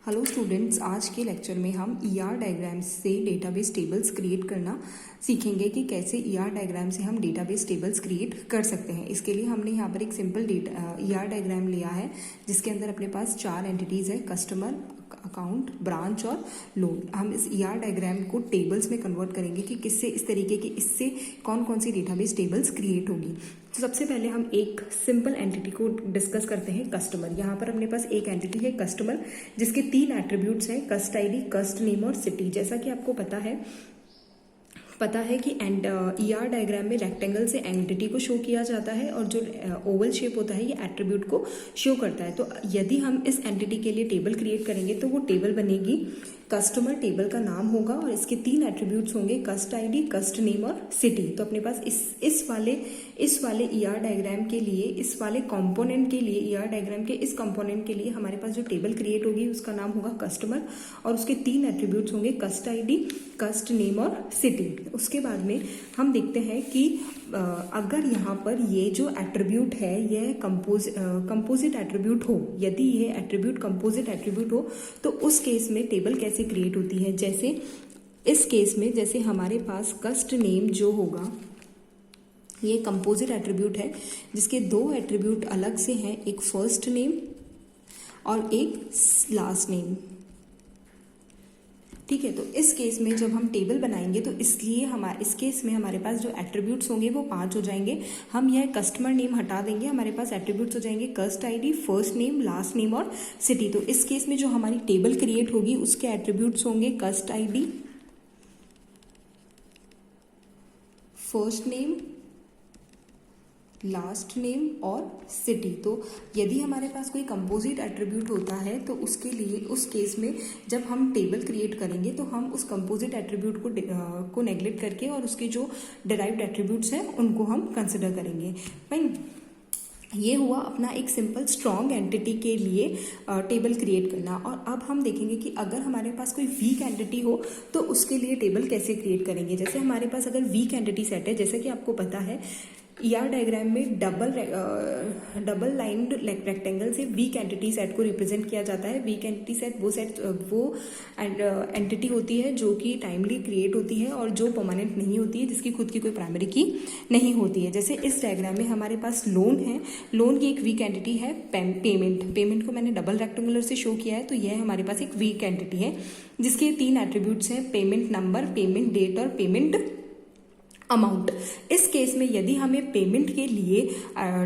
Hello students, आज के lecture में हम ईआर डायग्राम से डेटाबेस टेबल्स क्रिएट करना सीखेंगे कि कैसे ईआर डायग्राम से हम डेटाबेस टेबल्स क्रिएट कर सकते हैं। इसके लिए हमने यहाँ पर एक सिंपल ईआर डायग्राम लिया है जिसके अंदर अपने पास 4 एंटिटीज़ है: कस्टमर, अकाउंट, ब्रांच और लोन। हम इस ईआर डायग्राम को टेबल्स में कन्वर्ट करेंगे कि किससे इस तरीके की इससे कौन कौन सी डेटाबेस टेबल्स क्रिएट होगी। तो सबसे पहले हम एक सिंपल एंटिटी को डिस्कस करते हैं, कस्टमर। यहाँ पर अपने पास एक एंटिटी है कस्टमर जिसके 3 एट्रीब्यूट्स हैं: कस्ट आईडी, कस्ट नेम और सिटी। जैसा कि आपको पता है कि ईआर डायग्राम में रेक्टेंगल से एंटिटी को शो किया जाता है और जो ओवल शेप होता है ये एट्रीब्यूट को शो करता है। तो यदि हम इस एंटिटी के लिए टेबल क्रिएट करेंगे तो वो टेबल बनेगी, कस्टमर टेबल का नाम होगा और इसके 3 एट्रीब्यूट्स होंगे: कस्ट आईडी, कस्ट नेम और सिटी। तो अपने पास इस वाले ईआर डायग्राम के लिए, इस वाले कंपोनेंट के लिए, ईआर डायग्राम के इस कंपोनेंट के लिए हमारे पास जो टेबल क्रिएट होगी उसका नाम होगा कस्टमर और उसके 3 एट्रीब्यूट्स होंगे: कस्ट आईडी, कस्ट नेम और सिटी। उसके बाद में हम देखते हैं कि अगर यहाँ पर ये जो एट्रीब्यूट है यह कंपोजिट एट्रीब्यूट हो, यदि ये एट्रीब्यूट कंपोजिट एट्रीब्यूट हो तो उस केस में टेबल कैसे क्रिएट होती है। जैसे इस केस में, जैसे हमारे पास कस्ट नेम जो होगा ये कंपोजिट एट्रीब्यूट है जिसके 2 एट्रीब्यूट अलग से हैं, एक फर्स्ट नेम और एक लास्ट नेम। ठीक है, तो इस केस में जब हम टेबल बनाएंगे तो इसलिए इस केस में हमारे पास जो एट्रीब्यूट्स होंगे वो 5 हो जाएंगे। हम यह कस्टमर नेम हटा देंगे, हमारे पास एट्रीब्यूट्स हो जाएंगे कस्ट ID, first name, last name और सिटी। तो इस केस में जो हमारी टेबल क्रिएट होगी उसके एट्रीब्यूट्स होंगे कस्ट ID, first name, last name और सिटी। तो यदि हमारे पास कोई कंपोजिट एट्रीब्यूट होता है तो उसके लिए, उस केस में जब हम टेबल क्रिएट करेंगे तो हम उस कंपोजिट एट्रीब्यूट को नेग्लेक्ट करके और उसके जो डिराइव्ड एट्रीब्यूट्स हैं उनको हम कंसिडर करेंगे। फाइन, ये हुआ अपना एक सिंपल स्ट्रॉन्ग एंटिटी के लिए टेबल क्रिएट करना। और अब हम देखेंगे कि अगर हमारे पास कोई वीक एंटिटी हो तो उसके लिए टेबल कैसे क्रिएट करेंगे। जैसे हमारे पास अगर वीक एंटिटी सेट है, जैसे कि आपको पता है ईआर डायग्राम में डबल लाइन्ड रेक्टेंगल से वीक एंटिटी सेट को रिप्रेजेंट किया जाता है। वीक एंटिटी सेट वो एंटिटी होती है जो कि टाइमली क्रिएट होती है और जो परमानेंट नहीं होती है, जिसकी खुद की कोई प्राइमरी की नहीं होती है। जैसे इस डायग्राम में हमारे पास लोन है, लोन की एक वीक एंटिटी है पेमेंट को मैंने डबल रेक्टेंगुलर से शो किया है, तो यह हमारे पास एक वीक एंटिटी है जिसके 3 एट्रीब्यूट्स हैं: पेमेंट नंबर, पेमेंट डेट और पेमेंट अमाउंट। इस केस में यदि हमें पेमेंट के लिए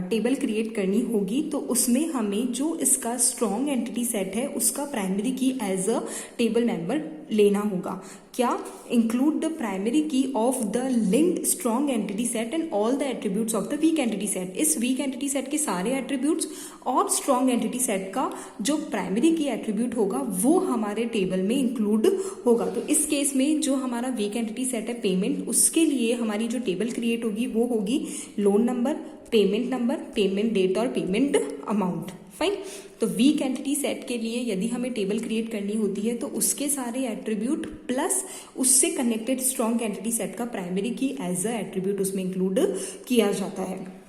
टेबल क्रिएट करनी होगी तो उसमें हमें जो इसका स्ट्रॉन्ग एंटिटी सेट है उसका प्राइमरी की एज अ टेबल मेंबर लेना होगा। क्या? इंक्लूड द प्राइमरी की of the linked strong entity set and all the attributes of the weak entity set. इस वीक एंटिटी सेट के सारे एट्रीब्यूट्स और स्ट्रॉन्ग एंटिटी सेट का जो प्राइमरी की एट्रीब्यूट होगा वो हमारे टेबल में इंक्लूड होगा। तो इस केस में जो हमारा वीक एंटिटी सेट है पेमेंट, उसके लिए हमारी जो टेबल क्रिएट होगी वो होगी लोन नंबर, पेमेंट डेट और पेमेंट अमाउंट। फाइन, तो वीक एंटिटी सेट के लिए यदि हमें टेबल क्रिएट करनी होती है तो उसके सारे एट्रीब्यूट प्लस उससे कनेक्टेड स्ट्रॉन्ग एंटिटी सेट का प्राइमरी की एज अ एट्रीब्यूट उसमें इंक्लूड किया जाता है।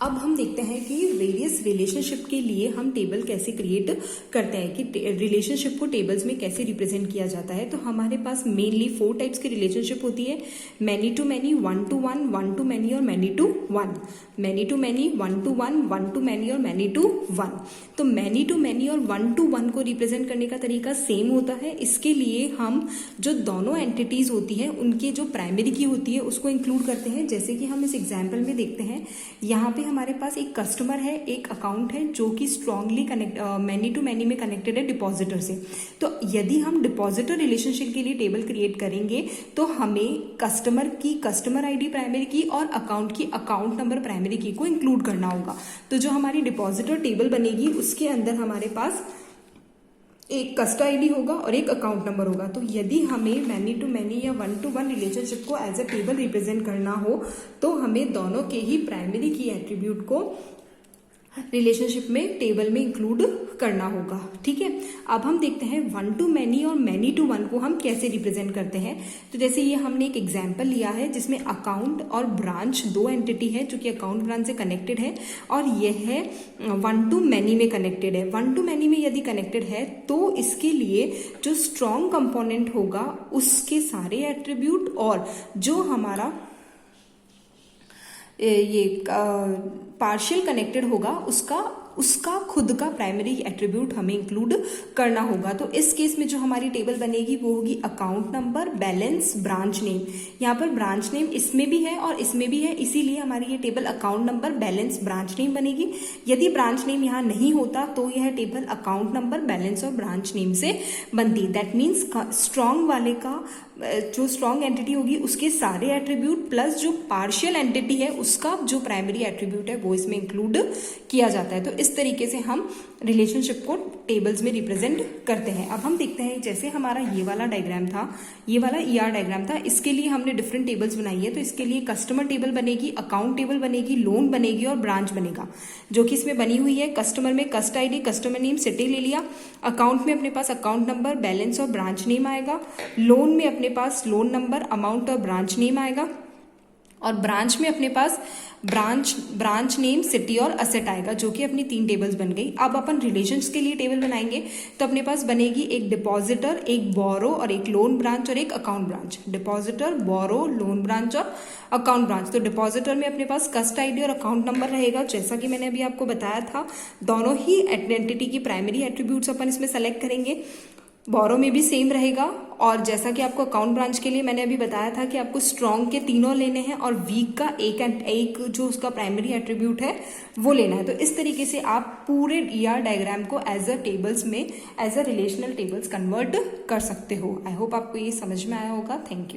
अब हम देखते हैं कि वेरियस रिलेशनशिप के लिए हम टेबल कैसे क्रिएट करते हैं, कि रिलेशनशिप को टेबल्स में कैसे रिप्रेजेंट किया जाता है। तो हमारे पास मेनली 4 टाइप्स की रिलेशनशिप होती है: many to many, 1 to 1, 1 to many और many to 1। Many to many, 1 to 1, 1 to many और मैनी टू 1। तो मैनी टू मैनी और 1 to 1 को रिप्रेजेंट करने का तरीका सेम होता है। इसके लिए हम जो दोनों एंटिटीज होती हैं उनकी जो प्राइमरी की होती है उसको इंक्लूड करते हैं। जैसे कि हम इस एग्जाम्पल में देखते हैं, यहाँ पे हमारे पास एक कस्टमर है, एक अकाउंट है जो कि स्ट्रांगली मैनी टू मैनी में कनेक्टेड है डिपॉजिटर से। तो यदि हम डिपॉजिटर रिलेशनशिप के लिए टेबल क्रिएट करेंगे तो हमें कस्टमर की कस्टमर आईडी प्राइमरी की और अकाउंट की अकाउंट नंबर प्राइमरी की को इंक्लूड करना होगा। तो जो हमारी डिपॉजिटर टेबल बनेगी उसके अंदर हमारे पास एक कस्ट आईडी होगा और एक अकाउंट नंबर होगा। तो यदि हमें मैनी टू मैनी या 1 to 1 रिलेशनशिप को एज अ टेबल रिप्रेजेंट करना हो तो हमें दोनों के ही प्राइमरी की एट्रीब्यूट को रिलेशनशिप में टेबल में इंक्लूड करना होगा। ठीक है, अब हम देखते हैं वन टू मैनी और मैनी टू वन को हम कैसे रिप्रेजेंट करते हैं। तो जैसे ये हमने एक एग्जांपल लिया है जिसमें अकाउंट और ब्रांच दो एंटिटी है जो कि अकाउंट ब्रांच से कनेक्टेड है, और यह है वन टू मैनी में कनेक्टेड है। वन टू मैनी में यदि कनेक्टेड है तो इसके लिए जो स्ट्रॉन्ग कंपोनेंट होगा उसके सारे एट्रीब्यूट और जो हमारा ये पार्शियल कनेक्टेड होगा उसका खुद का प्राइमरी एट्रीब्यूट हमें इंक्लूड करना होगा। तो इस केस में जो हमारी टेबल बनेगी वो होगी account number, balance, branch name. यहाँ पर ब्रांच नेम इसमें भी है और इसमें भी है, इसीलिए हमारी ये table account number, balance, branch name बनेगी। यदि ब्रांच नेम यहाँ नहीं होता तो यह टेबल अकाउंट नंबर, बैलेंस और ब्रांच नेम से बनती। दैट मीन्स स्ट्रॉन्ग वाले का जो स्ट्रॉन्ग एंटिटी होगी उसके सारे एट्रीब्यूट प्लस जो पार्शियल एंटिटी है उसका जो प्राइमरी एट्रीब्यूट है वो इसमें इंक्लूड किया जाता है। तो इस तरीके से हम रिलेशनशिप को टेबल्स में रिप्रेजेंट करते हैं। अब हम देखते हैं जैसे हमारा ये वाला डायग्राम था, ये वाला ER डायग्राम था, इसके लिए हमने डिफरेंट टेबल्स बनाई है। तो इसके लिए कस्टमर टेबल बनेगी, अकाउंट टेबल बनेगी, लोन बनेगी और ब्रांच बनेगा, जो कि इसमें बनी हुई है। कस्टमर में कस्ट ID, कस्टमर नेम, सिटी ले लिया। अकाउंट में अपने पास अकाउंट नंबर, बैलेंस और ब्रांच नेम आएगा। लोन में अपने पास लोन नंबर, अमाउंट और ब्रांच नेम आएगा। और ब्रांच में अपने पास ब्रांच नेम, सिटी और असेट आएगा, जो कि अपनी 3 टेबल्स बन गई। अब अपन रिलेशंस के लिए टेबल बनाएंगे तो अपने पास बनेगी एक डिपॉजिटर, एक बोरो और एक लोन ब्रांच और एक अकाउंट ब्रांच। डिपॉजिटर, बोरो, लोन ब्रांच और अकाउंट ब्रांच। तो डिपॉजिटर में अपने पास कस्ट ID और अकाउंट नंबर रहेगा, जैसा कि मैंने अभी आपको बताया था। दोनों ही एंटिटी की प्राइमरी एट्रीब्यूट्स अपन इसमें सेलेक्ट करेंगे। बोरो में भी सेम रहेगा, और जैसा कि आपको अकाउंट ब्रांच के लिए मैंने अभी बताया था कि आपको स्ट्रॉन्ग के तीनों लेने हैं और वीक का एक जो उसका प्राइमरी एट्रीब्यूट है वो लेना है। तो इस तरीके से आप पूरे ER डायग्राम को एज अ टेबल्स में, as a relational tables convert कर सकते हो। आई होप आपको ये समझ में आया होगा। Thank you.